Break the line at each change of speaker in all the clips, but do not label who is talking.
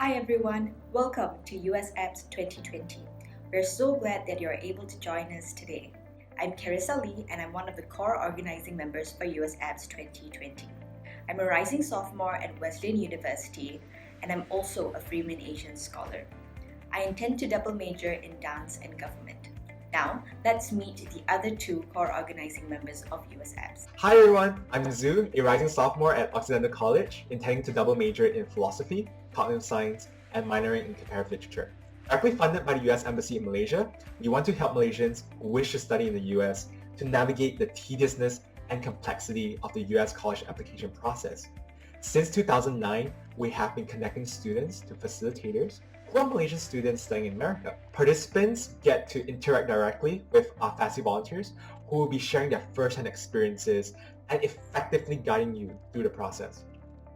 Hi everyone, welcome to USAPPS 2020. We're so glad that you're able to join us today. I'm Carissa Lee and I'm one of the core organizing members for USAPPS 2020. I'm a rising sophomore at Wesleyan University and I'm also a Freeman Asian scholar. I intend to double major in dance and government. Now, let's meet the other two core organizing members of USAPPS.
Hi everyone, I'm Zu, a rising sophomore at Occidental College, intending to double major in philosophy, cognitive science, and minoring in comparative literature. Directly funded by the US Embassy in Malaysia, we want to help Malaysians who wish to study in the US to navigate the tediousness and complexity of the US college application process. Since 2009, we have been connecting students to facilitators who are Malaysian students studying in America. Participants get to interact directly with our FASI volunteers who will be sharing their first-hand experiences and effectively guiding you through the process.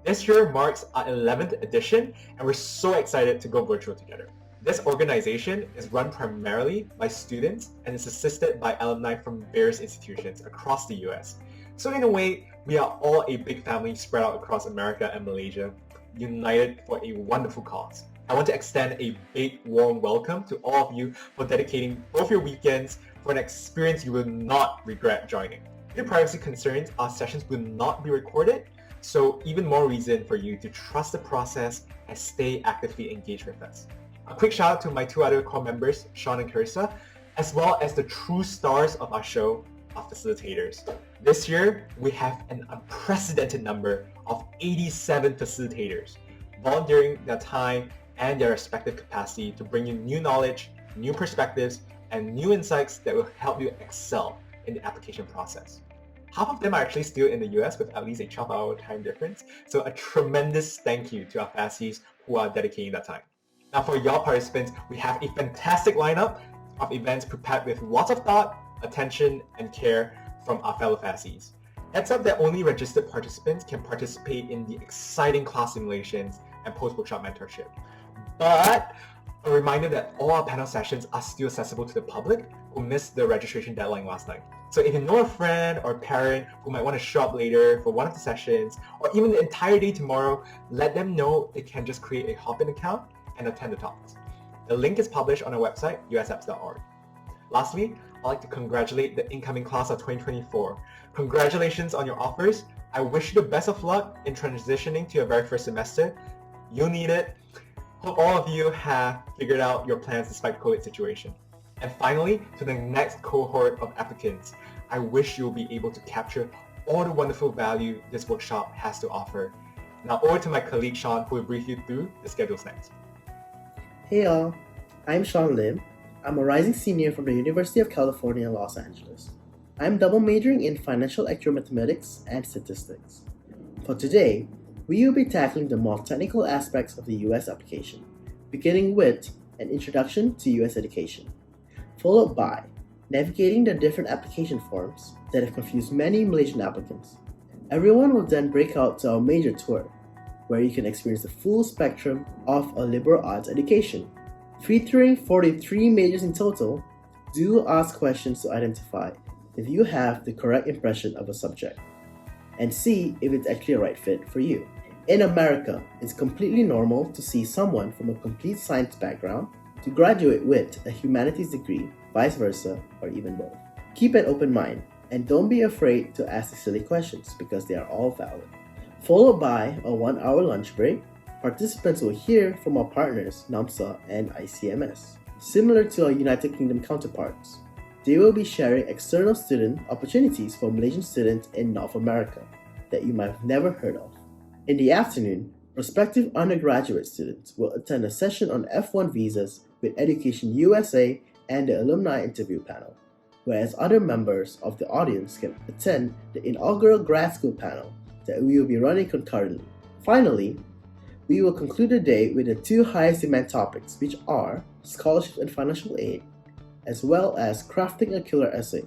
This year marks our 11th edition and we're so excited to go virtual together. This organization is run primarily by students and is assisted by alumni from various institutions across the US. So in a way, we are all a big family spread out across America and Malaysia, united for a wonderful cause. I want to extend a big warm welcome to all of you for dedicating both your weekends for an experience you will not regret joining. Due to privacy concerns, our sessions will not be recorded, so even more reason for you to trust the process and stay actively engaged with us. A quick shout out to my two other core members, Sean and Carissa, as well as the true stars of our show, our facilitators. This year, we have an unprecedented number of 87 facilitators volunteering their time and their respective capacity to bring you new knowledge, new perspectives, and new insights that will help you excel in the application process. Half of them are actually still in the US with at least a 12-hour time difference, so a tremendous thank you to our FASIs who are dedicating that time. Now for y'all participants, we have a fantastic lineup of events prepared with lots of thought, attention, and care from our fellow FASIs. Heads up that only registered participants can participate in the exciting class simulations and post-workshop mentorship. But a reminder that all our panel sessions are still accessible to the public who missed the registration deadline last night. So if you know a friend or parent who might want to show up later for one of the sessions, or even the entire day tomorrow, let them know they can just create a Hopin account and attend the talks. The link is published on our website, usapps.org. Lastly, I'd like to congratulate the incoming class of 2024. Congratulations on your offers. I wish you the best of luck in transitioning to your very first semester. You'll need it. Hope all of you have figured out your plans despite the COVID situation. And finally, to the next cohort of applicants, I wish you'll be able to capture all the wonderful value this workshop has to offer. Now over to my colleague Sean, who will brief you through the schedules next.
Hey all, I'm Sean Lim. I'm a rising senior from the University of California, Los Angeles. I'm double majoring in financial actuarial and statistics. For today, we will be tackling the more technical aspects of the US application, beginning with an introduction to US education, followed by navigating the different application forms that have confused many Malaysian applicants. Everyone will then break out to our major tour, where you can experience the full spectrum of a liberal arts education. Featuring 43 majors in total, do ask questions to identify if you have the correct impression of a subject, and see if it's actually a right fit for you. In America, it's completely normal to see someone from a complete science background to graduate with a humanities degree, vice versa, or even both. Keep an open mind, and don't be afraid to ask the silly questions because they are all valid. Followed by a 1-hour lunch break, participants will hear from our partners NAMSA and ICMS. Similar to our United Kingdom counterparts, they will be sharing external student opportunities for Malaysian students in North America that you might have never heard of. In the afternoon, prospective undergraduate students will attend a session on F1 visas with Education USA and the alumni interview panel, whereas other members of the audience can attend the inaugural grad school panel that we will be running concurrently. Finally, we will conclude the day with the two highest demand topics, which are scholarship and financial aid, as well as crafting a killer essay,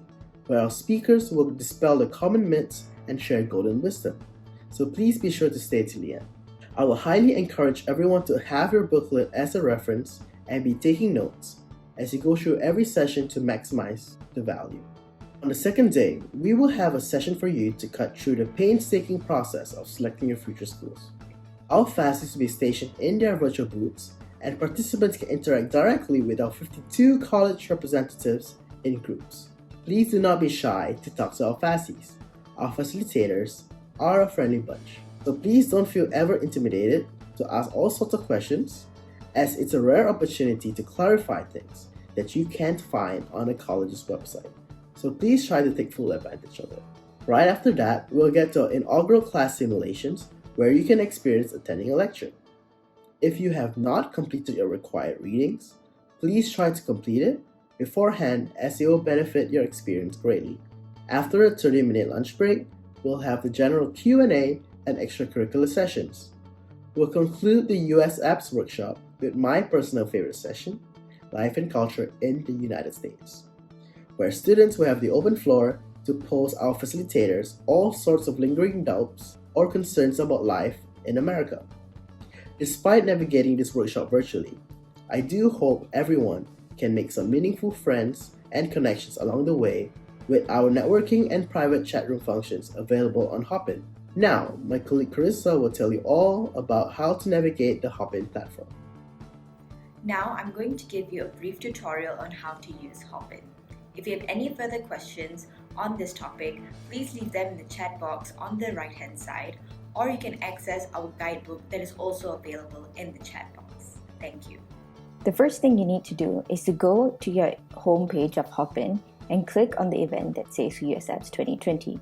where our speakers will dispel the common myths and share golden wisdom. So please be sure to stay till the end. I will highly encourage everyone to have your booklet as a reference and be taking notes as you go through every session to maximize the value. On the second day, we will have a session for you to cut through the painstaking process of selecting your future schools. Our FASTs will be stationed in their virtual booths, and participants can interact directly with our 52 college representatives in groups. Please do not be shy to talk to our FASTs. Our facilitators are a friendly bunch, so please don't feel ever intimidated to ask all sorts of questions, as it's a rare opportunity to clarify things that you can't find on a college's website. So please try to take full advantage of it. Right after that, we'll get to our inaugural class simulations where you can experience attending a lecture. If you have not completed your required readings, please try to complete it beforehand, as it will benefit your experience greatly. After a 30-minute lunch break, we'll have the general Q&A and extracurricular sessions. We'll conclude the USAPPS workshop with my personal favorite session, Life and Culture in the United States, where students will have the open floor to pose our facilitators all sorts of lingering doubts or concerns about life in America. Despite navigating this workshop virtually, I do hope everyone can make some meaningful friends and connections along the way with our networking and private chat room functions available on Hopin. Now, my colleague Carissa will tell you all about how to navigate the Hopin platform.
Now I'm going to give you a brief tutorial on how to use Hopin. If you have any further questions on this topic, please leave them in the chat box on the right-hand side, or you can access our guidebook that is also available in the chat box. Thank you.
The first thing you need to do is to go to your homepage of Hopin and click on the event that says USAPPS 2020.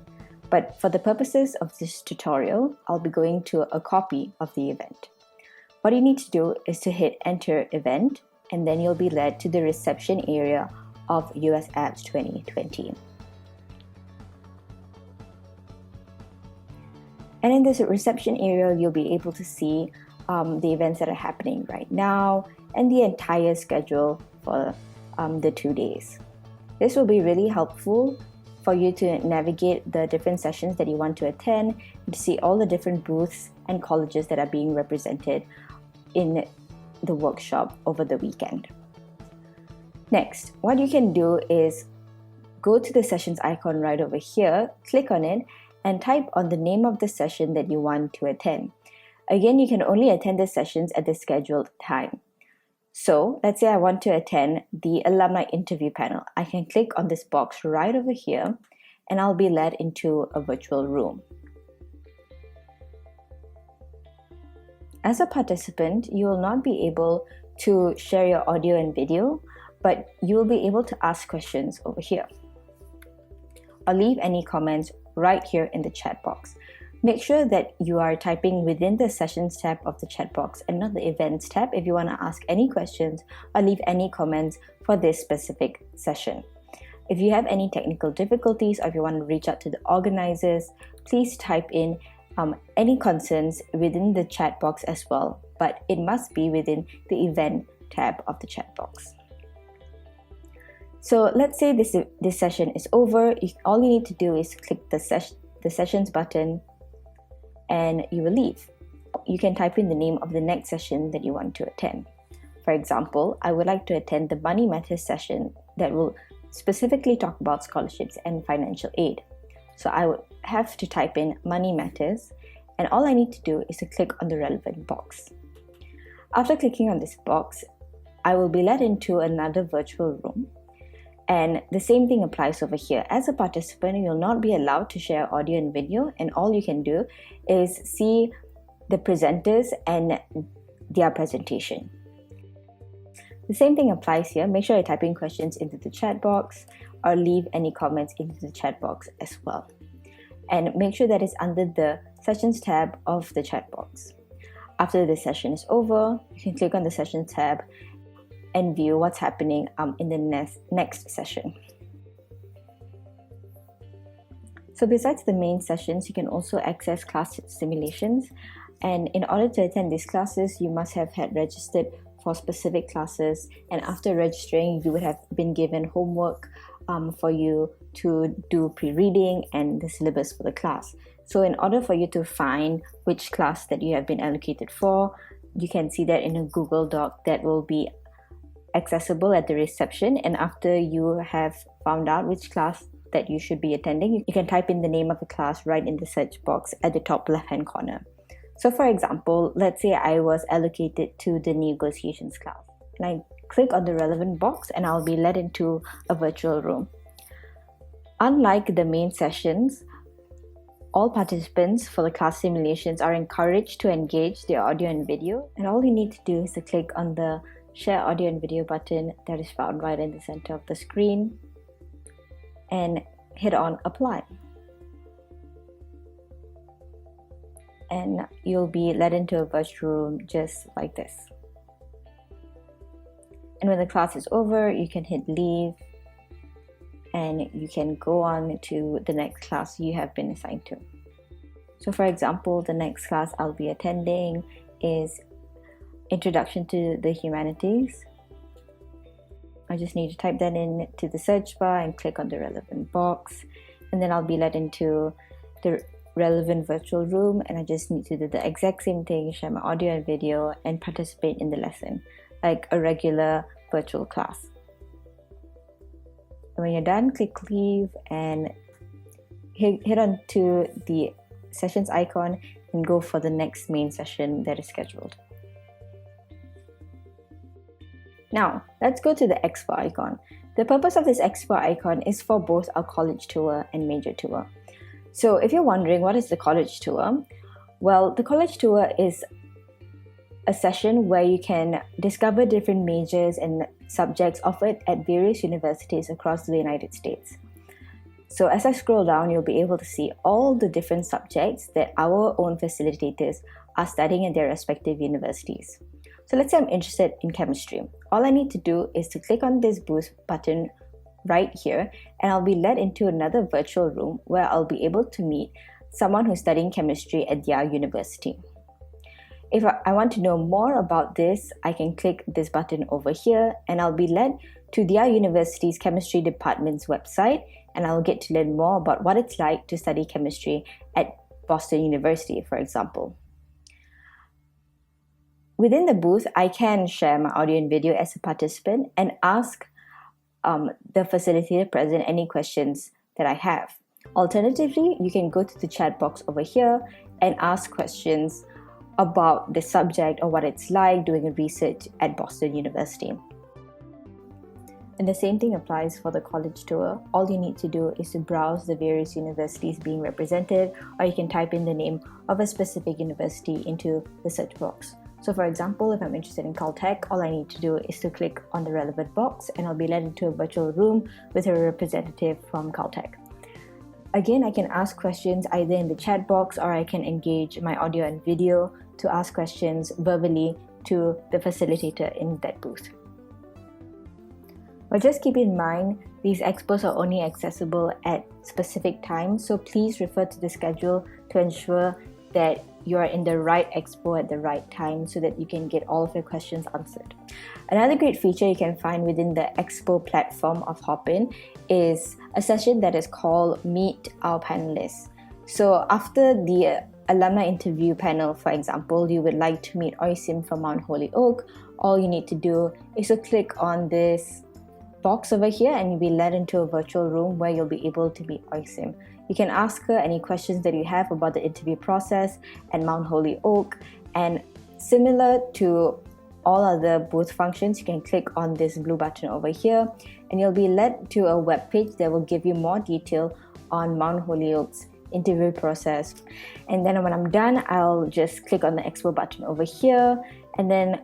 But for the purposes of this tutorial, I'll be going to a copy of the event. What you need to do is to hit Enter Event, and then you'll be led to the reception area of USAPPS 2020. And in this reception area, you'll be able to see the events that are happening right now and the entire schedule for the 2 days. This will be really helpful for you to navigate the different sessions that you want to attend, and to see all the different booths and colleges that are being represented in the workshop over the weekend. Next, what you can do is go to the sessions icon right over here, click on it, and type on the name of the session that you want to attend. Again, you can only attend the sessions at the scheduled time. So let's say I want to attend the alumni interview panel. I can click on this box right over here, and I'll be led into a virtual room. As a participant, you will not be able to share your audio and video, but you will be able to ask questions over here, or leave any comments right here in the chat box. Make sure that you are typing within the Sessions tab of the chat box and not the Events tab if you want to ask any questions or leave any comments for this specific session. If you have any technical difficulties, or if you want to reach out to the organizers, please type in any concerns within the chat box as well, but it must be within the Event tab of the chat box. So let's say this session is over. All you need to do is click the Sessions button, and you will leave. You can type in the name of the next session that you want to attend. For example, I would like to attend the Money Matters session that will specifically talk about scholarships and financial aid. So I would have to type in Money Matters, and all I need to do is to click on the relevant box. After clicking on this box, I will be led into another virtual room. And the same thing applies over here. As a participant, you'll not be allowed to share audio and video, and all you can do is see the presenters and their presentation. The same thing applies here. Make sure you're typing questions into the chat box, or leave any comments into the chat box as well. And make sure that it's under the Sessions tab of the chat box. After the session is over, you can click on the Sessions tab and view what's happening in the next session. So besides the main sessions, you can also access class simulations. And in order to attend these classes, you must have had registered for specific classes. And after registering, you would have been given homework for you to do pre-reading and the syllabus for the class. So in order for you to find which class that you have been allocated for, you can see that in a Google Doc that will be accessible at the reception. And after you have found out which class that you should be attending, you can type in the name of the class right in the search box at the top left hand corner. So for example, let's say I was allocated to the negotiations class, and I click on the relevant box and I'll be led into a virtual room. Unlike the main sessions, all participants for the class simulations are encouraged to engage their audio and video, and all you need to do is to click on the Share Audio and Video button that is found right in the center of the screen and hit on Apply. And you'll be led into a virtual room just like this. And when the class is over, you can hit Leave and you can go on to the next class you have been assigned to. So for example, the next class I'll be attending is Introduction to the Humanities. I just need to type that in to the search bar and click on the relevant box, and then I'll be led into the relevant virtual room, and I just need to do the exact same thing, share my audio and video and participate in the lesson like a regular virtual class. And when you're done, click Leave and hit on to the sessions icon and go for the next main session that is scheduled. Now, let's go to the Expo icon. The purpose of this Expo icon is for both our college tour and major tour. So if you're wondering what is the college tour, well, the college tour is a session where you can discover different majors and subjects offered at various universities across the United States. So as I scroll down, you'll be able to see all the different subjects that our own facilitators are studying at their respective universities. So let's say I'm interested in chemistry. All I need to do is to click on this booth button right here, and I'll be led into another virtual room where I'll be able to meet someone who's studying chemistry at their university. If I want to know more about this, I can click this button over here and I'll be led to their university's chemistry department's website, and I'll get to learn more about what it's like to study chemistry at Boston University, for example. Within the booth, I can share my audio and video as a participant and ask the facilitator present any questions that I have. Alternatively, you can go to the chat box over here and ask questions about the subject or what it's like doing research at Boston University. And the same thing applies for the college tour. All you need to do is to browse the various universities being represented, or you can type in the name of a specific university into the search box. So for example, if I'm interested in Caltech, all I need to do is to click on the relevant box and I'll be led into a virtual room with a representative from Caltech. Again, I can ask questions either in the chat box, or I can engage my audio and video to ask questions verbally to the facilitator in that booth. But just keep in mind, these expos are only accessible at specific times, so please refer to the schedule to ensure that you are in the right expo at the right time so that you can get all of your questions answered. Another great feature you can find within the expo platform of Hopin is a session that is called Meet Our Panelists. So after the alumni interview panel, for example, you would like to meet Oisim from Mount Holyoke, all you need to do is to click on this box over here and you'll be led into a virtual room where you'll be able to meet Oisim. You can ask her any questions that you have about the interview process at Mount Holyoke, and similar to all other booth functions, you can click on this blue button over here and you'll be led to a web page that will give you more detail on Mount Holyoke's interview process. And then when I'm done, I'll just click on the expo button over here and then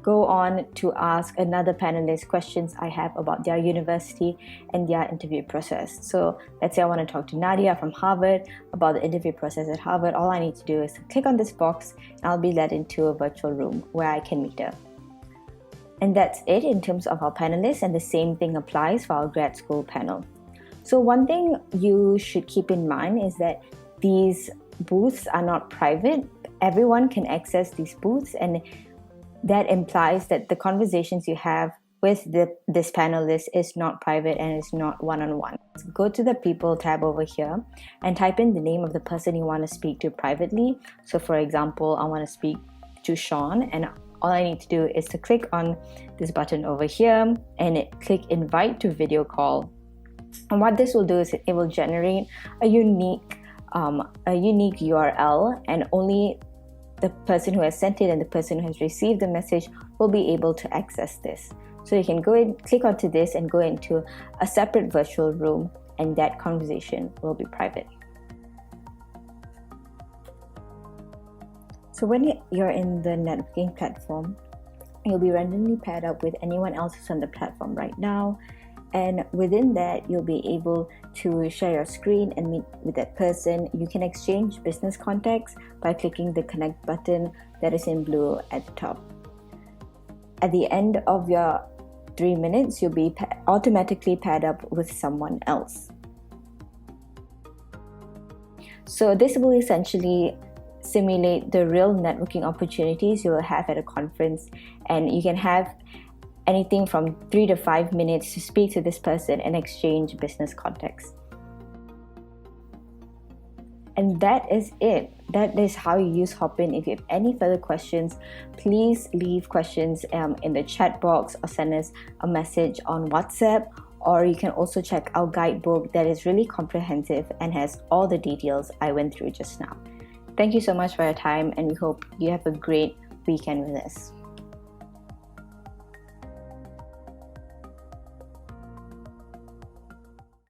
go on to ask another panelist questions I have about their university and their interview process. So let's say I want to talk to Nadia from Harvard about the interview process at Harvard. All I need to do is to click on this box and I'll be led into a virtual room where I can meet her. And that's it in terms of our panelists, and the same thing applies for our grad school panel. So one thing you should keep in mind is that these booths are not private. Everyone can access these booths, and that implies that the conversations you have with this panelist is not private and is not one-on-one. Go to the People tab over here and type in the name of the person you want to speak to privately. So for example, I want to speak to Sean, and all I need to do is to click on this button over here and click Invite to Video Call. And what this will do is it will generate a unique URL, and only the person who has sent it and the person who has received the message will be able to access this. So you can go and click onto this and go into a separate virtual room, and that conversation will be private. So when you're in the networking platform, you'll be randomly paired up with anyone else who's on the platform right now. And within that, you'll be able to share your screen and meet with that person. You can exchange business contacts by clicking the connect button that is in blue at the top. At the end of your 3 minutes, you'll be automatically paired up with someone else. So this will essentially simulate the real networking opportunities you will have at a conference, and you can have anything from 3 to 5 minutes to speak to this person and exchange business contacts. And that is it. That is how you use Hopin. If you have any further questions, please leave questions in the chat box or send us a message on WhatsApp, or you can also check our guidebook that is really comprehensive and has all the details I went through just now. Thank you so much for your time, and we hope you have a great weekend with us.